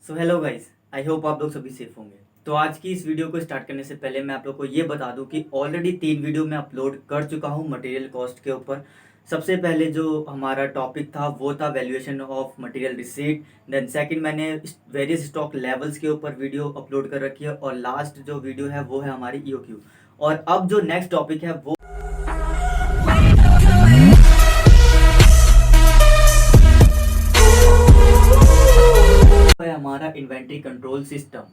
So hello guys, I hope आप लोग सभी सेफ होंगे। तो आज की इस वीडियो को स्टार्ट करने से पहले मैं आप लोग को ये बता दूं कि ऑलरेडी 3 वीडियो मैं अपलोड कर चुका हूं मटेरियल कॉस्ट के ऊपर। सबसे पहले जो हमारा टॉपिक था वो था valuation of material receipt. Then second मैंने वेरियस स्टॉक लेवल्स के ऊपर वीडियो अपलोड कर रखी है और लास्ट जो वीडियो है वो है हमारी ईओक्यू। और अब जो नेक्स्ट टॉपिक है वो है हमारा inventory control system.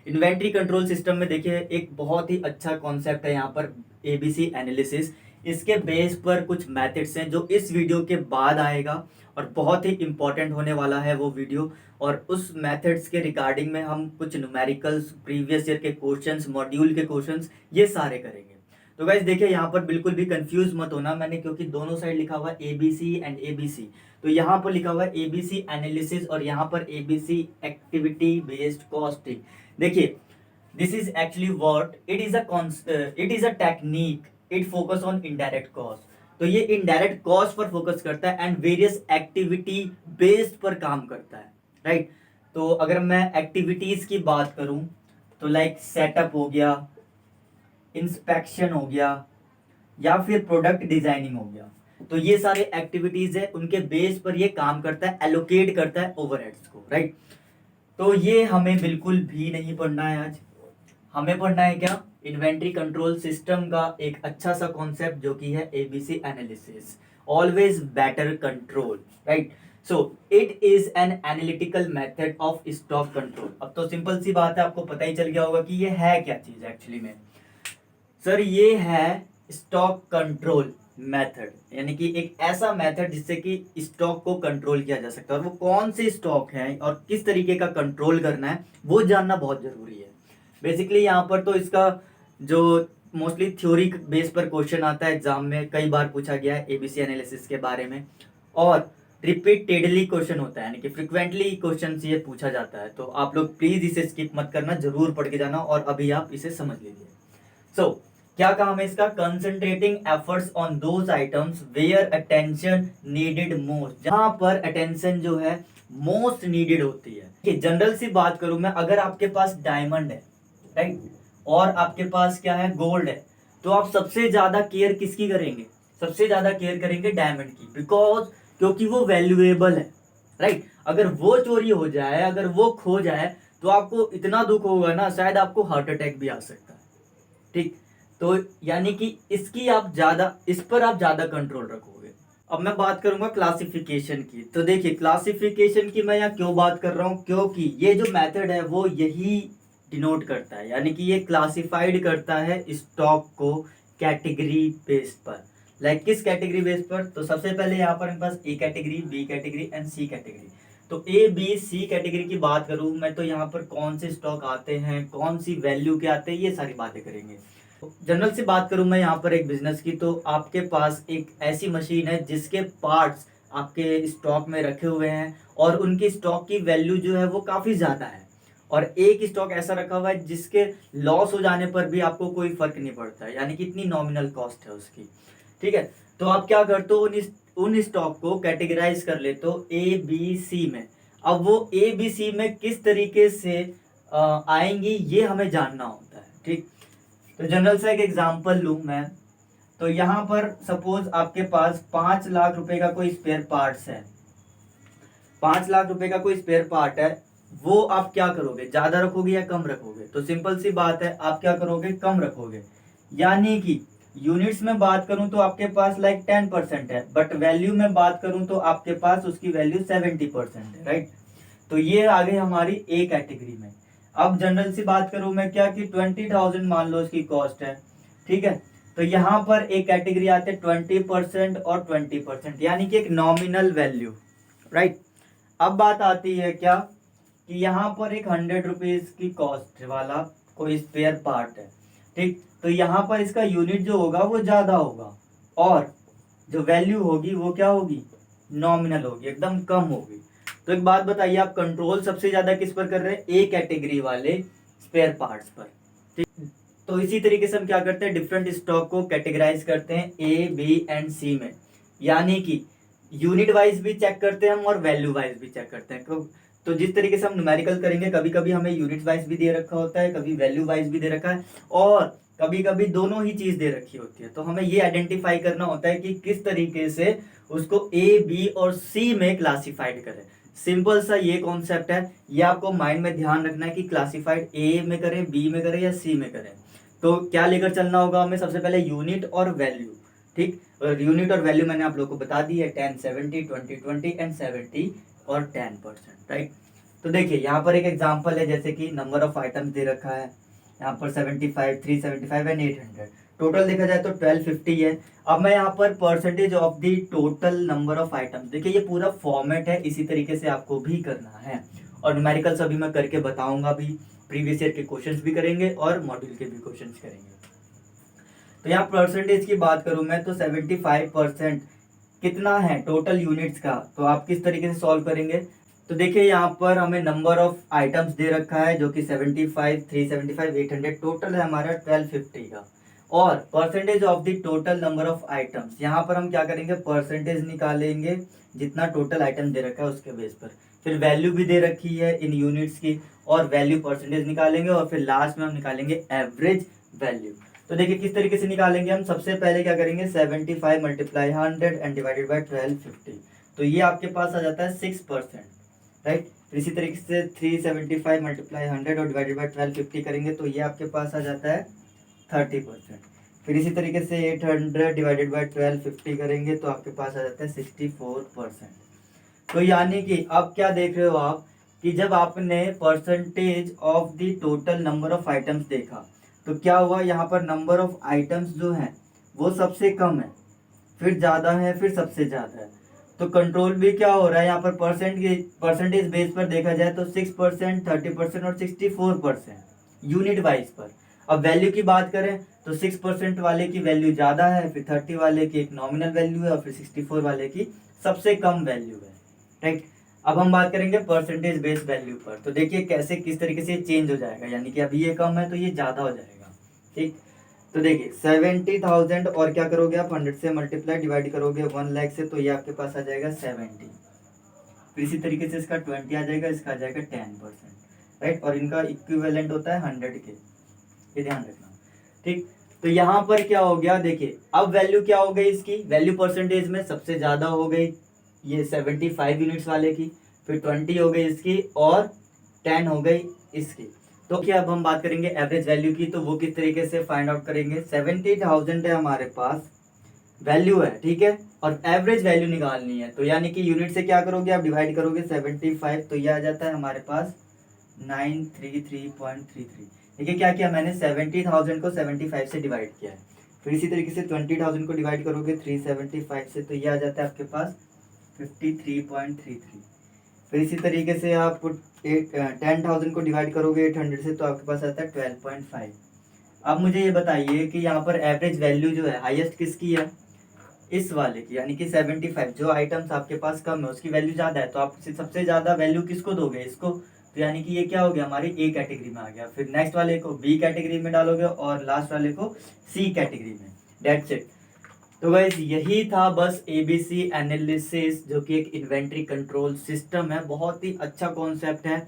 Inventory control system में देखिए एक बहुत ही अच्छा कॉन्सेप्ट है यहाँ पर एबीसी एनालिसिस। इसके बेस पर कुछ मेथड्स हैं जो इस वीडियो के बाद आएगा और बहुत ही इंपॉर्टेंट होने वाला है वो वीडियो। और उस मेथड्स के रिगार्डिंग में हम कुछ न्यूमेरिकल्स, प्रीवियस ईयर के क्वेश्चंस, मॉड्यूल के क्वेश्चंस, ये सारे करेंगे। तो गाइस देखिए यहाँ पर बिल्कुल भी कंफ्यूज मत होना, मैंने क्योंकि दोनों साइड लिखा हुआ है एबीसी एंड एबीसी। तो यहाँ पर लिखा हुआ है एबीसी एनालिसिस और यहाँ पर एबीसी एक्टिविटी बेस्ड कॉस्टिंग। देखिए this is actually what it is a technique, it focus on indirect cost. तो ये इनडायरेक्ट कॉस्ट पर फोकस करता है एंड वेरियस एक्टिविटी बेस्ड पर काम करता है, राइट। तो अगर मैं एक्टिविटीज की बात करूं तो लाइक सेटअप हो गया, इंस्पेक्शन हो गया या फिर प्रोडक्ट डिजाइनिंग हो गया, तो ये सारे एक्टिविटीज है, उनके बेस पर ये काम करता है, एलोकेट करता है ओवरहेड्स को, राइट। तो ये हमें बिल्कुल भी नहीं पढ़ना है आज। हमें पढ़ना है क्या? इन्वेंट्री कंट्रोल सिस्टम का एक अच्छा सा कॉन्सेप्ट जो कि है ABC analysis, always better control, right. So it is an analytical method of stock control. अब तो सिंपल सी बात है, आपको पता ही चल गया होगा कि ये है क्या चीज एक्चुअली में। सर ये है स्टॉक कंट्रोल मेथड, यानी कि एक ऐसा मेथड जिससे कि स्टॉक को कंट्रोल किया जा सकता है। और वो कौन से स्टॉक हैं और किस तरीके का कंट्रोल करना है वो जानना बहुत जरूरी है। बेसिकली यहाँ पर तो इसका जो मोस्टली थ्योरी बेस पर क्वेश्चन आता है एग्जाम में, कई बार पूछा गया है एबीसी एनालिसिस के बारे में, और रिपीटेडली क्वेश्चन होता है, यानी कि फ्रिक्वेंटली क्वेश्चन ये पूछा जाता है। तो आप लोग प्लीज इसे स्किप मत करना, जरूर पढ़ के जाना और अभी आप इसे समझ लीजिए। सो क्या काम है इसका? Concentrating efforts on those items where attention needed most, जहां पर अटेंशन जो है मोस्ट नीडेड होती है। कि जनरल सी बात करूं मैं, अगर आपके पास डायमंड है, राइट, और आपके पास क्या है, गोल्ड है, तो आप सबसे ज्यादा केयर किसकी करेंगे? सबसे ज्यादा केयर करेंगे डायमंड की, बिकॉज क्योंकि वो वैल्यूएबल है, राइट। अगर वो चोरी हो जाए, अगर वो खो जाए, तो आपको इतना दुख होगा ना, शायद आपको हार्ट अटैक भी आ सकता है, ठीक। तो यानी कि इस पर आप ज्यादा कंट्रोल रखोगे। अब मैं बात करूंगा क्लासिफिकेशन की। तो देखिए क्लासिफिकेशन की मैं यहाँ क्यों बात कर रहा हूँ, क्योंकि ये जो मेथड है वो यही डिनोट करता है, यानी कि ये क्लासिफाइड करता है स्टॉक को कैटेगरी बेस पर। लाइक किस कैटेगरी बेस पर? तो सबसे पहले यहाँ पर मेरे पास A category, B category and C category. तो ए बी सी कैटेगरी की बात करूं मैं, तो यहाँ पर कौन से स्टॉक आते हैं, कौन सी वैल्यू के आते हैं, ये सारी बातें करेंगे। जनरल से बात करूं मैं यहाँ पर एक बिजनेस की, तो आपके पास एक ऐसी मशीन है जिसके पार्ट्स आपके स्टॉक में रखे हुए हैं और उनकी स्टॉक की वैल्यू जो है वो काफी ज्यादा है, और एक स्टॉक ऐसा रखा हुआ है जिसके लॉस हो जाने पर भी आपको कोई फर्क नहीं पड़ता है, यानी कि इतनी नॉमिनल कॉस्ट है उसकी, ठीक है। तो आप क्या करते हो, उन स्टॉक को कैटेगराइज कर लेते हो ए बी सी में। अब वो ए बी सी में किस तरीके से आएंगी ये हमें जानना होता है, ठीक। तो जनरल से एक एग्जांपल लूं मैं, तो यहाँ पर सपोज आपके पास 5 लाख रुपए का कोई स्पेयर पार्ट्स है, 5 लाख रुपए का कोई स्पेयर पार्ट है, वो आप क्या करोगे, ज्यादा रखोगे या कम रखोगे? तो सिंपल सी बात है, आप क्या करोगे, कम रखोगे। यानी कि यूनिट्स में बात करूं तो आपके पास लाइक 10% है, बट वैल्यू में बात करूं तो आपके पास उसकी वैल्यू 70% है, राइट। तो ये आ गई हमारी ए कैटेगरी में। अब जनरल सी बात करूं मैं क्या, कि 20,000 मान लो इसकी कॉस्ट है, ठीक है। तो यहाँ पर एक कैटेगरी आते हैं 20% और 20%, यानी कि एक नॉमिनल वैल्यू, राइट। अब बात आती है क्या, कि यहाँ पर एक 100 रुपीज की कॉस्ट वाला कोई स्पेयर पार्ट है, ठीक। तो यहाँ पर इसका यूनिट जो होगा वो ज्यादा होगा और जो वैल्यू होगी वो क्या होगी, नॉमिनल होगी, एकदम कम होगी। तो एक बात बताइए, आप कंट्रोल सबसे ज्यादा किस पर कर रहे हैं? ए कैटेगरी वाले स्पेयर पार्ट्स पर, ठीक। तो इसी तरीके से हम क्या करते हैं, डिफरेंट स्टॉक को कैटेगराइज करते हैं ए बी एंड सी में, यानी कि यूनिट वाइज भी चेक करते हैं हम और वैल्यू वाइज भी चेक करते हैं। तो जिस तरीके से हम न्यूमेरिकल करेंगे, कभी कभी हमें यूनिट वाइज भी दे रखा होता है, कभी वैल्यू वाइज भी दे रखा है, और कभी कभी दोनों ही चीज दे रखी होती है। तो हमें ये आइडेंटिफाई करना होता है कि किस तरीके से उसको ए, बी और सी में क्लासिफाइड करें। सिंपल सा ये कॉन्सेप्ट है, ये आपको माइंड में ध्यान रखना है कि क्लासिफाइड ए में करें, बी में करें या सी में करें। तो क्या लेकर चलना होगा हमें, सबसे पहले यूनिट और वैल्यू। ठीक, और यूनिट और वैल्यू मैंने आप लोग को बता दी है, 10, 70, 20, 20 एंड 70 और 10%, राइट। तो देखिए यहाँ पर एक एग्जांपल है, जैसे कि नंबर ऑफ आइटम्स दे रखा है यहाँ पर 75, 375 एंड 800। टोटल देखा जाए तो 1250 है। अब मैं यहाँ पर percentage of the total number of items, देखिए ये पूरा फॉर्मेट है, इसी तरीके से आपको भी करना है। और न्यूमेरिकल्स अभी मैं करके बताऊंगा भी, प्रीवियस ईयर के क्वेश्चंस भी करेंगे और मॉड्यूल के भी क्वेश्चंस करेंगे। तो यहाँ परसेंटेज की बात करूं मैं तो 75% कितना है टोटल यूनिट्स का, तो आप किस तरीके से सॉल्व करेंगे। तो देखिए यहाँ पर हमें नंबर ऑफ आइटम्स दे रखा है जो कि 75, 375, 800, टोटल है हमारा 1250 का। और percentage of the total number of items, यहाँ पर हम क्या करेंगे, परसेंटेज निकालेंगे जितना टोटल आइटम दे रखा है उसके बेस पर। फिर वैल्यू भी दे रखी है इन यूनिट्स की, और वैल्यू परसेंटेज निकालेंगे, और फिर लास्ट में हम निकालेंगे एवरेज वैल्यू। तो देखिए किस तरीके से निकालेंगे हम, सबसे पहले क्या करेंगे, 75 मल्टीप्लाई 100 एंड डिवाइडेड बाई 1250, तो ये आपके पास आ जाता है 6%, राइट। इसी तरीके से 375 मल्टीप्लाई 100 और डिवाइडेड बाई 1250 करेंगे तो ये आपके पास आ जाता है 30%। फिर इसी तरीके से 800 डिवाइडेड बाई 1250 करेंगे तो आपके पास आ जाता है 64%। तो यानी कि अब क्या देख रहे हो आप, कि जब आपने percentage of the total number of items देखा तो क्या हुआ, यहाँ पर नंबर ऑफ आइटम्स जो है वो सबसे कम है, फिर ज़्यादा है, फिर सबसे ज़्यादा है। तो कंट्रोल भी क्या हो रहा है यहाँ पर, परसेंटेज बेस पर देखा जाए तो 6%, 30% और 64% यूनिट वाइज पर। अब वैल्यू की बात करें तो 6% वाले की वैल्यू ज़्यादा है, फिर 30 वाले की एक नॉमिनल वैल्यू है, और फिर 64 वाले की सबसे कम वैल्यू है, राइट। अब हम बात करेंगे परसेंटेज बेस वैल्यू पर, तो देखिए कैसे किस तरीके से चेंज हो जाएगा, यानी कि अभी ये कम है तो ये ज़्यादा हो जाएगा, ठीक। तो देखिए 70,000 और क्या करोगे आप, 100 से मल्टीप्लाई डिवाइड करोगे 1 लाख से, तो ये आपके पास आ जाएगा 70। फिर इसी तरीके से इसका 20 आ जाएगा, इसका आ जाएगा 10%, राइट। और इनका इक्विवेलेंट होता है 100 के, ये ध्यान रखना, ठीक। तो यहाँ पर क्या हो गया, देखिए अब वैल्यू क्या हो गई इसकी, वैल्यू परसेंटेज में सबसे ज़्यादा हो गई ये 75 यूनिट्स वाले की, फिर 20 हो गई इसकी, और 10 हो गई इसकी। तो क्या अब हम बात करेंगे एवरेज वैल्यू की, तो वो किस तरीके से फाइंड आउट करेंगे, 70,000 है हमारे पास वैल्यू है, ठीक है, और एवरेज वैल्यू निकालनी है। तो यानी कि यूनिट से क्या करोगे आप, डिवाइड करोगे 75, तो ये आ जाता है हमारे पास 933.33। देखिए क्या किया मैंने, 70,000 को 75 से डिवाइड किया है। फिर इसी तरीके से 20,000 को डिवाइड करोगे 375 से, तो ये आ जाता है आपके पास 53.33। फिर इसी तरीके से आप 10,000 को डिवाइड करोगे 800 से, तो आपके पास आता है 12.5। अब मुझे ये बताइए कि यहाँ पर एवरेज वैल्यू जो है हाईएस्ट किसकी है, इस वाले की, यानी कि 75। जो आइटम्स आपके पास कम है उसकी वैल्यू ज़्यादा है, तो आप सबसे ज़्यादा वैल्यू किसको दोगे, इसको। तो यानी कि ये क्या हो गया, हमारी ए कैटेगरी में आ गया। फिर नेक्स्ट वाले को बी कैटेगरी में डालोगे, और लास्ट वाले को सी कैटेगरी में, डेट्स इट। तो गाइस यही था बस एबीसी एनालिसिस, जो कि एक इन्वेंट्री कंट्रोल सिस्टम है, बहुत ही अच्छा कॉन्सेप्ट है,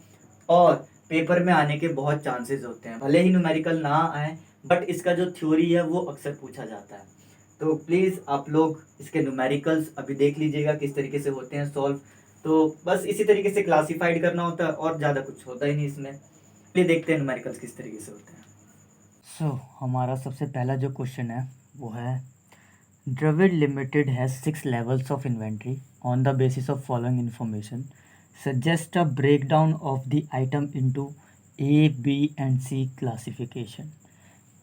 और पेपर में आने के बहुत चांसेस होते हैं, भले ही न्यूमेरिकल ना आए, बट इसका जो थ्योरी है वो अक्सर पूछा जाता है। तो प्लीज़ आप लोग इसके न्यूमेरिकल्स अभी देख लीजिएगा किस तरीके से होते हैं सॉल्व। तो बस इसी तरीके से क्लासिफाइड करना होता है, और ज़्यादा कुछ होता ही नहीं इसमें। ये देखते हैं न्यूमेरिकल्स किस तरीके से होते हैं। हमारा सबसे पहला जो क्वेश्चन है वो है, Dravid Limited has 6 levels of inventory. On the basis of following information, suggest a breakdown of the item into A, B and C classification.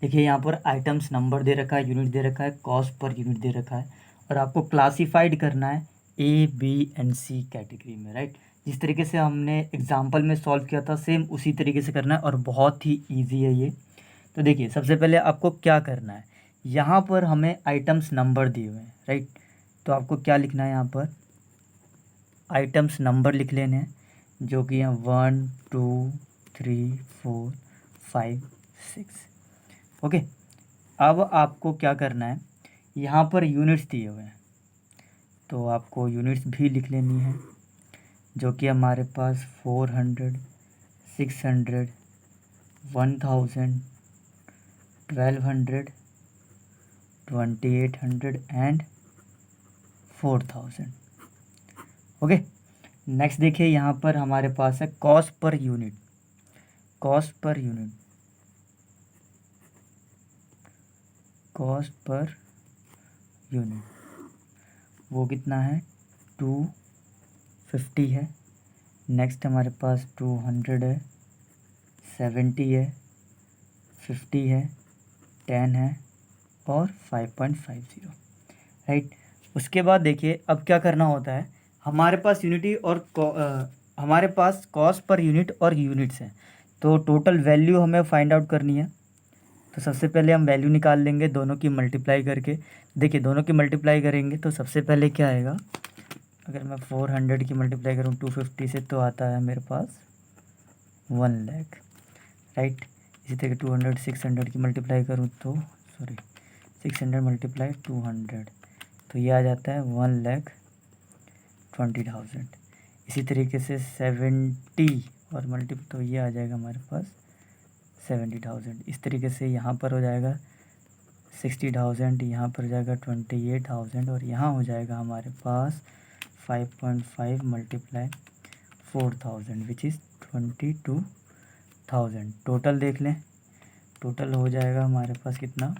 देखिए यहाँ पर आइटम्स नंबर दे रखा है, यूनिट दे रखा है, कॉस्ट पर यूनिट दे रखा है, और आपको क्लासिफाइड करना है ए, बी एंड सी कैटेगरी में, राइट। जिस तरीके से हमने एग्जांपल में सॉल्व किया था सेम उसी तरीके से करना है, और बहुत ही इजी है ये। तो देखिए सबसे पहले आपको क्या करना है, यहाँ पर हमें आइटम्स नंबर दिए हुए हैं, राइट। तो आपको क्या लिखना है, यहाँ पर आइटम्स नंबर लिख लेने हैं, जो कि हैं 1, 2, 3, 4, 5, 6। ओके। अब आपको क्या करना है, यहाँ पर यूनिट्स दिए हुए हैं, तो आपको यूनिट्स भी लिख लेनी है। जो कि हमारे पास 400, 600, 1000, 1200, 2800 एंड 4000। ओके, नेक्स्ट देखिए यहाँ पर हमारे पास है cost per unit. Cost per unit, cost per unit वो कितना है, 250 है। नेक्स्ट हमारे पास 200 है, 70 है, 50 है, 10 है और 5.50, राइट। उसके बाद देखिए अब क्या करना होता है, हमारे पास यूनिटी और हमारे पास कॉस्ट पर यूनिट और यूनिट्स हैं, तो टोटल वैल्यू हमें फाइंड आउट करनी है। तो सबसे पहले हम वैल्यू निकाल लेंगे दोनों की मल्टीप्लाई करके। देखिए दोनों की मल्टीप्लाई करेंगे तो सबसे पहले क्या आएगा, अगर मैं 400 की मल्टीप्लाई करूँ 250 से तो आता है मेरे पास 1 लाख, राइट। इसी तरह 200 600 की मल्टीप्लाई करूँ तो 600 मल्टीप्लाई 200 तो ये आ जाता है 1,20,000। इसी तरीके से 70 और मल्टीप्लाई तो ये आ जाएगा हमारे पास 70,000। इस तरीके से यहाँ पर हो जाएगा 60,000, यहाँ पर हो जाएगा 28,000 और यहाँ हो जाएगा हमारे पास 5.5 मल्टीप्लाई 4,000 विच इज़ 22,000। टोटल देख लें, टोटल हो जाएगा हमारे पास कितना,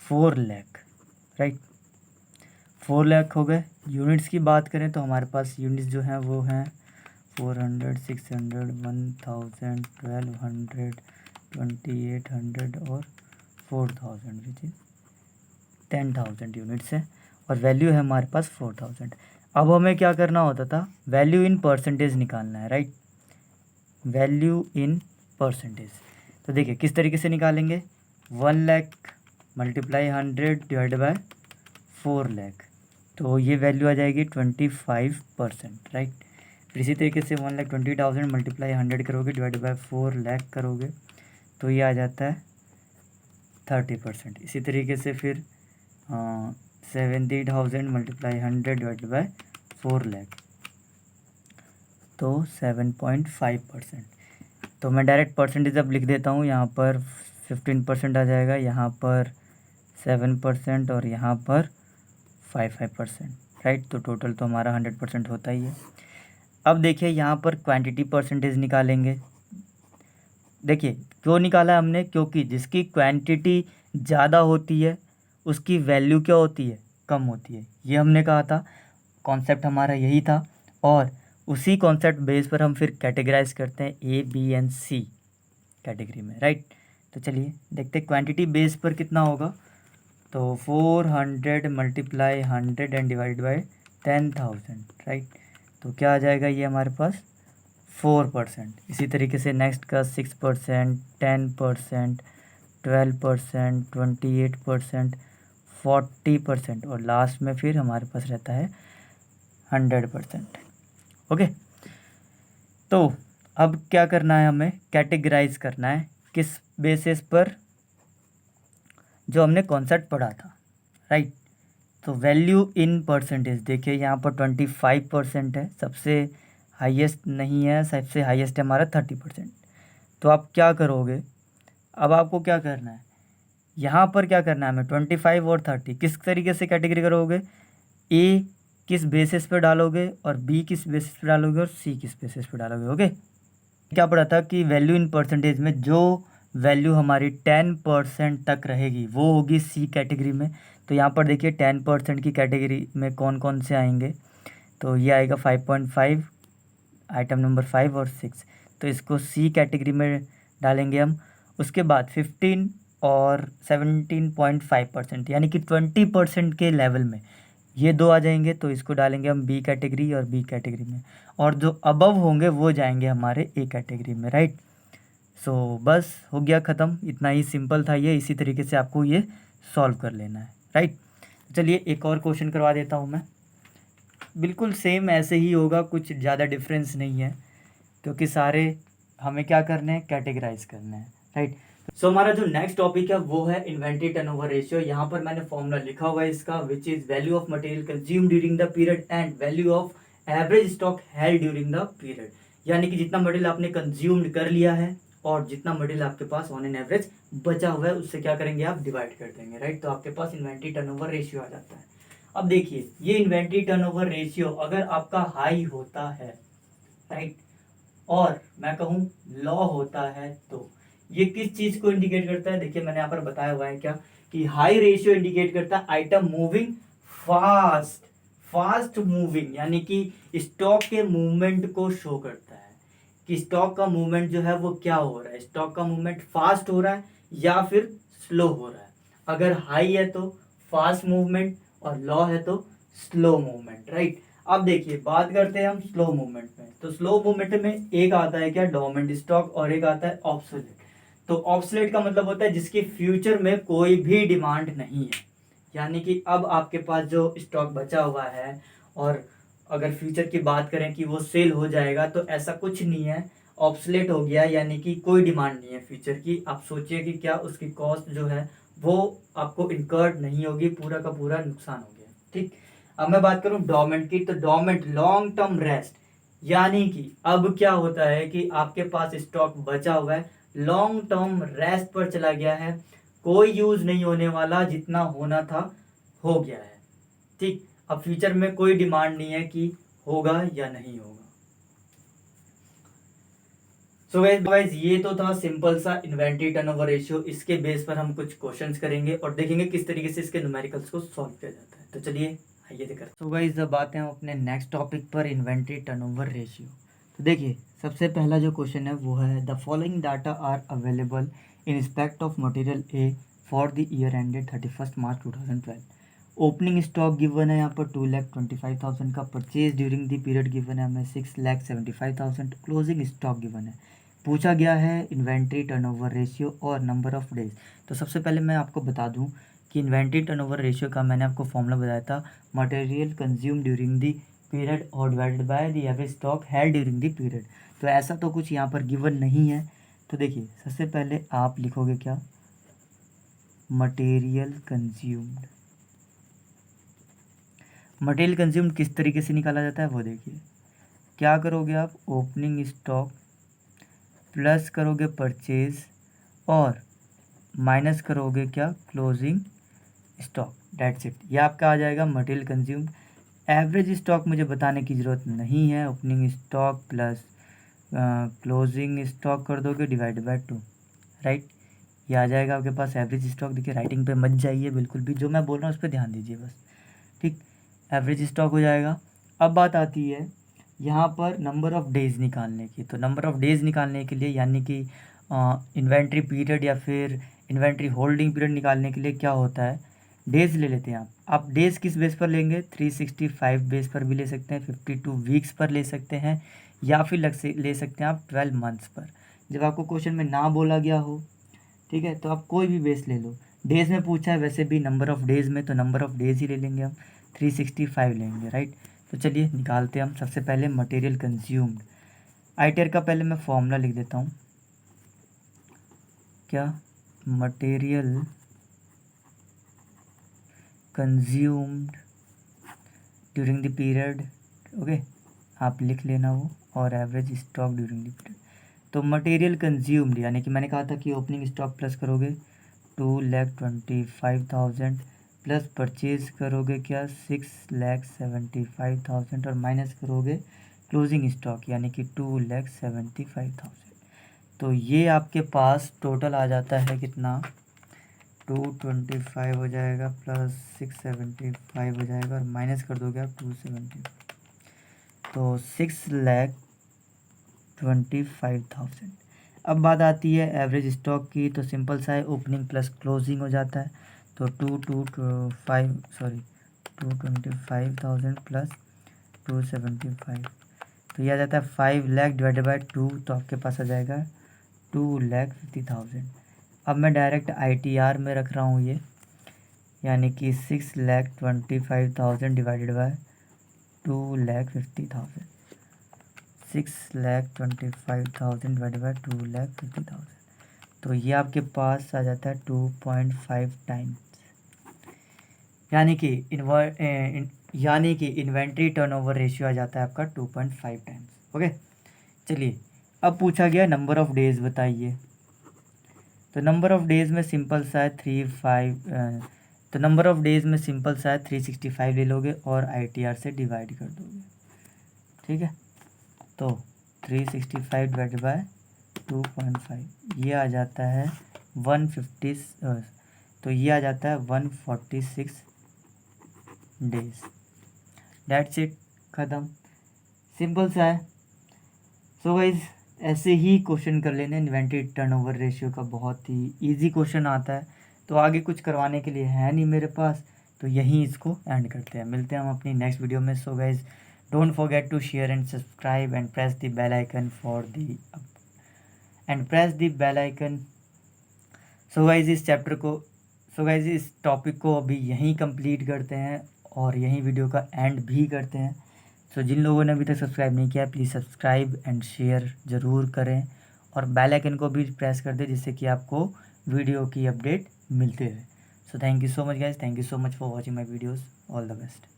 4 लाख, राइट। 4 लाख हो गए। यूनिट्स की बात करें तो हमारे पास यूनिट्स जो हैं वो हैं 400, 600, 1000, 1200, 2800 और 4000 विच इज़ 10,000 यूनिट्स है और वैल्यू है हमारे पास 4000। अब हमें क्या करना होता था, वैल्यू इन परसेंटेज निकालना है, राइट। वैल्यू इन परसेंटेज, तो देखिए किस तरीके से निकालेंगे, 1 lakh multiply 100 divide by 4 lakh, तो ये वैल्यू आ जाएगी 25%, राइट। फिर इसी तरीके से 1,20,000 मल्टीप्लाई 100 करोगे डिवाइड बाय 4 लाख करोगे तो ये आ जाता है 30%। इसी तरीके से फिर 70,000 मल्टीप्लाई 100 डिवाइड बाय 4 लाख तो 7.5%। तो मैं डायरेक्ट परसेंटेज अब लिख देता हूँ, यहाँ पर 15% आ जाएगा, यहाँ पर 7% और यहाँ पर 5%, राइट। तो टोटल तो हमारा 100% होता ही है। अब देखिए यहाँ पर क्वांटिटी परसेंटेज निकालेंगे। देखिए क्यों निकाला है हमने, क्योंकि जिसकी क्वांटिटी ज़्यादा होती है उसकी वैल्यू क्या होती है, कम होती है। ये हमने कहा था, कॉन्सेप्ट हमारा यही था और उसी कॉन्सेप्ट बेस पर हम फिर कैटेगराइज करते हैं A B and C category में, राइट। तो चलिए देखते हैं क्वांटिटी बेस पर कितना होगा। तो 400 multiply 100 and divide by 10,000, right. तो क्या आ जाएगा ये हमारे पास 4%। इसी तरीके से नेक्स्ट का 6%, 10%, 12%, 28%, 40% और लास्ट में फिर हमारे पास रहता है 100%। ओके, तो अब क्या करना है, हमें कैटेगराइज करना है किस बेसिस पर, जो हमने कॉन्सेप्ट पढ़ा था, राइट। तो वैल्यू इन परसेंटेज, देखिए यहाँ पर 25% है, सबसे हाईएस्ट नहीं है, सबसे हाईएस्ट है हमारा 30%। तो आप क्या करोगे, अब आपको क्या करना है, यहाँ पर क्या करना है हमें, 25 और 30 किस तरीके से कैटेगरी करोगे, ए किस बेसिस पे डालोगे और बी किस बेसिस पे डालोगे और सी किस बेसिस पे डालोगे। ओके, क्या पढ़ा था कि वैल्यू इन परसेंटेज में जो वैल्यू हमारी 10% तक रहेगी वो होगी सी कैटेगरी में। तो यहाँ पर देखिए 10% की कैटेगरी में कौन कौन से आएंगे, तो ये आएगा 5.5, आइटम नंबर 5 और 6, तो इसको सी कैटेगरी में डालेंगे हम। उसके बाद 15 और 17.5% यानी कि 20% के लेवल में ये दो आ जाएंगे, तो इसको डालेंगे हम बी कैटेगरी और बी कैटेगरी में, और जो अबव होंगे वो जाएंगे हमारे ए कैटेगरी में, राइट। सो बस हो गया ख़त्म, इतना ही सिंपल था ये। इसी तरीके से आपको ये सॉल्व कर लेना है, राइट। चलिए एक और क्वेश्चन करवा देता हूँ मैं, बिल्कुल सेम ऐसे ही होगा, कुछ ज़्यादा डिफरेंस नहीं है, क्योंकि सारे हमें क्या करने हैं, कैटेगराइज करने हैं, राइट। सो हमारा जो नेक्स्ट टॉपिक है वो है इन्वेंट्री टर्नओवर रेशियो। यहाँ पर मैंने फॉर्मूला लिखा हुआ है इसका, which is value of material consume during the period and value of average stock held during the period. यानी कि जितना मटेरियल आपने कंज्यूम्ड कर लिया है और जितना मटेरियल आपके पास ऑन एन एवरेज बचा हुआ है उससे क्या करेंगे आप डिवाइड कर देंगे, राइट। तो आपके पास इन्वेंट्री टर्नओवर रेशियो आ जाता है। अब देखिए ये इन्वेंट्री टर्नओवर रेशियो अगर आपका हाई होता है, राइट, और मैं कहूँ लॉ होता है, तो ये किस चीज को इंडिकेट करता है? देखिए मैंने यहाँ पर बताया हुआ है क्या कि हाई रेशियो इंडिकेट करता है item moving fast, fast moving, यानी कि स्टॉक के मूवमेंट को शो करता है कि स्टॉक का मूवमेंट जो है वो क्या हो रहा है, स्टॉक का मूवमेंट फास्ट हो रहा है या फिर स्लो हो रहा है। अगर हाई है तो फास्ट मूवमेंट और लो है तो स्लो मूवमेंट, राइट। अब देखिए बात करते हैं हम स्लो मूवमेंट में। तो स्लो मूवमेंट में एक आता है क्या डोरमेंट स्टॉक और एक आता है ऑब्सोलेट। तो ऑब्सोलेट का मतलब होता है जिसकी फ्यूचर में कोई भी डिमांड नहीं है, यानी कि अब आपके पास जो स्टॉक बचा हुआ है और अगर फ्यूचर की बात करें कि वो सेल हो जाएगा तो ऐसा कुछ नहीं है, ऑब्सोलेट हो गया, यानी कि कोई डिमांड नहीं है फ्यूचर की। आप सोचिए कि क्या उसकी कॉस्ट जो है वो आपको इनकर्ड नहीं होगी, पूरा का पूरा नुकसान हो गया, ठीक। अब मैं बात करूं डोरमेंट की, तो डोरमेंट लॉन्ग टर्म रेस्ट, यानी कि अब क्या होता है कि आपके पास स्टॉक बचा हुआ है, लॉन्ग टर्म रेस्ट पर चला गया है, कोई यूज नहीं होने वाला, जितना होना था हो गया है, ठीक। अब फ्यूचर में कोई डिमांड नहीं है कि होगा या नहीं होगा। सो गाइस ये तो था सिंपल सा इन्वेंट्री टर्नओवर रेशियो। इसके बेस पर हम कुछ क्वेश्चंस करेंगे और देखेंगे किस तरीके से इसके न्यूमेरिकल्स को सॉल्व किया जाता है। तो चलिए आइए देखते हैं। सो गाइस अब आते हैं अपने नेक्स्ट टॉपिक पर, इन्वेंट्री टर्नओवर रेशियो। तो देखिए सबसे पहला जो क्वेश्चन है वो है the following data are available in respect of material A for the year ended 31 March 2012। Opening stock given है यहाँ पर 2,25,000 का, purchase during the period given है हमें 6,75,000, क्लोजिंग स्टॉक गिवन है। पूछा गया है इन्वेंट्री टर्नओवर रेशियो और नंबर ऑफ डेज। तो सबसे पहले मैं आपको बता दूं कि इन्वेंट्री टर्नओवर रेशियो का मैंने आपको फॉर्मूला बताया था, material consume during the period और divided by the average stock held during the period. तो ऐसा तो कुछ यहाँ पर गिवन नहीं है। तो देखिए सबसे पहले आप लिखोगे क्या, मटेरियल कंज्यूम्ड। मटेरियल कंज्यूम्ड किस तरीके से निकाला जाता है वो देखिए, क्या करोगे आप, ओपनिंग स्टॉक प्लस करोगे परचेज और माइनस करोगे क्या, क्लोजिंग स्टॉक, डेट्स इट। ये आपका आ जाएगा मटेरियल कंज्यूम्ड। एवरेज स्टॉक मुझे बताने की ज़रूरत नहीं है, opening stock plus closing stock कर दोगे डिवाइड बाय 2, राइट। ये आ जाएगा आपके पास एवरेज स्टॉक। देखिए राइटिंग पे मत जाइए बिल्कुल भी, जो मैं बोल रहा हूँ उस पर ध्यान दीजिए बस, ठीक। एवरेज स्टॉक हो जाएगा। अब बात आती है यहाँ पर नंबर ऑफ़ डेज़ निकालने की। तो नंबर ऑफ़ डेज़ निकालने के लिए, यानी कि इन्वेंट्री पीरियड या फिर इन्वेंट्री होल्डिंग पीरियड निकालने के लिए क्या होता है, डेज़ ले लेते हैं आप डेज़ किस बेस पर लेंगे, 365 बेस पर भी ले सकते हैं, 52 वीक्स पर ले सकते हैं, या फिर ले सकते हैं आप 12 मंथ्स पर। जब आपको क्वेश्चन में ना बोला गया हो, ठीक है, तो आप कोई भी बेस ले लो। डेज़ में पूछा है वैसे भी नंबर ऑफ़ डेज़ में, तो नंबर ऑफ़ डेज़ ही ले लेंगे हम, 365 लेंगे, राइट। तो चलिए निकालते हैं हम। सबसे पहले मटेरियल कंज्यूम्ड, आईटीआर का पहले मैं फॉर्मूला लिख देता हूँ, क्या, material consumed during the period, okay, आप लिख लेना वो, और average stock during the period. तो मटेरियल कंज्यूम्ड यानी कि मैंने कहा था कि ओपनिंग स्टॉक प्लस करोगे 2,25,000 प्लस परचेज करोगे क्या 6,75,000 और माइनस करोगे क्लोजिंग स्टॉक यानी कि 2,75,000। तो ये आपके पास टोटल आ जाता है कितना, 225 हो जाएगा प्लस 675 हो जाएगा और माइनस कर दोगे आप 270, तो 6,25,000। अब बात आती है एवरेज स्टॉक की। तो सिंपल सा है, ओपनिंग प्लस क्लोजिंग हो जाता है। तो 225,000 प्लस 275, तो यह आ जाता है 5,00,000 डिवाइडेड बाई 2, तो आपके पास आ जाएगा 2,50,000। अब मैं डायरेक्ट ITR में रख रहा हूँ ये, यानी कि 6,25,000 डिवाइडेड बाय 2,50,000, 6,25,000 डिवाइडेड बाई 2,50,000। तो ये आपके पास आ जाता है 2.5 टाइम्स, यानी कि इन्वेंट्री टर्नओवर रेशियो आ जाता है आपका 2.5 टाइम्स। ओके, चलिए अब पूछा गया नंबर ऑफ डेज बताइए। तो नंबर ऑफ डेज में सिंपल सा है 365 ले लोगे और ITR से डिवाइड कर दोगे, ठीक है। तो 365 डिवाइड बाय 2.5 ये आ जाता है 150, तो ये आ जाता है 146 डेज। दैट्स इट, ख़त्म, सिंपल सा है। सो गाइज ऐसे ही क्वेश्चन कर लेने इन्वेंट्री टर्नओवर रेशियो का, बहुत ही इजी क्वेश्चन आता है। तो आगे कुछ करवाने के लिए है नहीं मेरे पास, तो यहीं इसको एंड करते हैं। मिलते हैं हम अपनी नेक्स्ट वीडियो में। So guys don't forget to share and subscribe and press the bell icon so guys इस टॉपिक को अभी यहीं कंप्लीट करते हैं और यहीं वीडियो का एंड भी करते हैं। सो जिन लोगों ने अभी तक सब्सक्राइब नहीं किया प्लीज़ सब्सक्राइब एंड शेयर ज़रूर करें और बेल आइकन को भी प्रेस कर दें, जिससे कि आपको वीडियो की अपडेट मिलती रहे। So thank you so much guys, thank you so much for watching my videos, all the best.